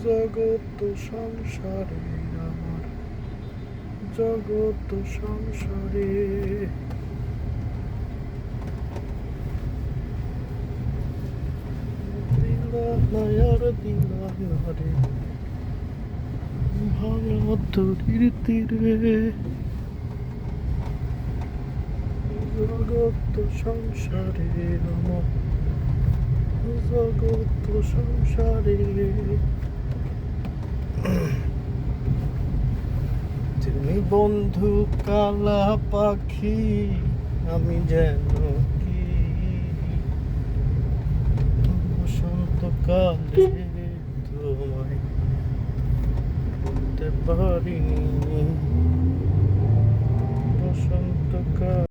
জগৎ সংসারে আমার জগৎ সংসারে দিলার দিলারে ভাঙা তরির তীরে জগৎ সংসারে আমার জগৎ সংসারে তুমি বন্ধু কালা পাখি আমি যেন কি বসন্তকালে তোমায় বলতে পারিনি বসন্তকাল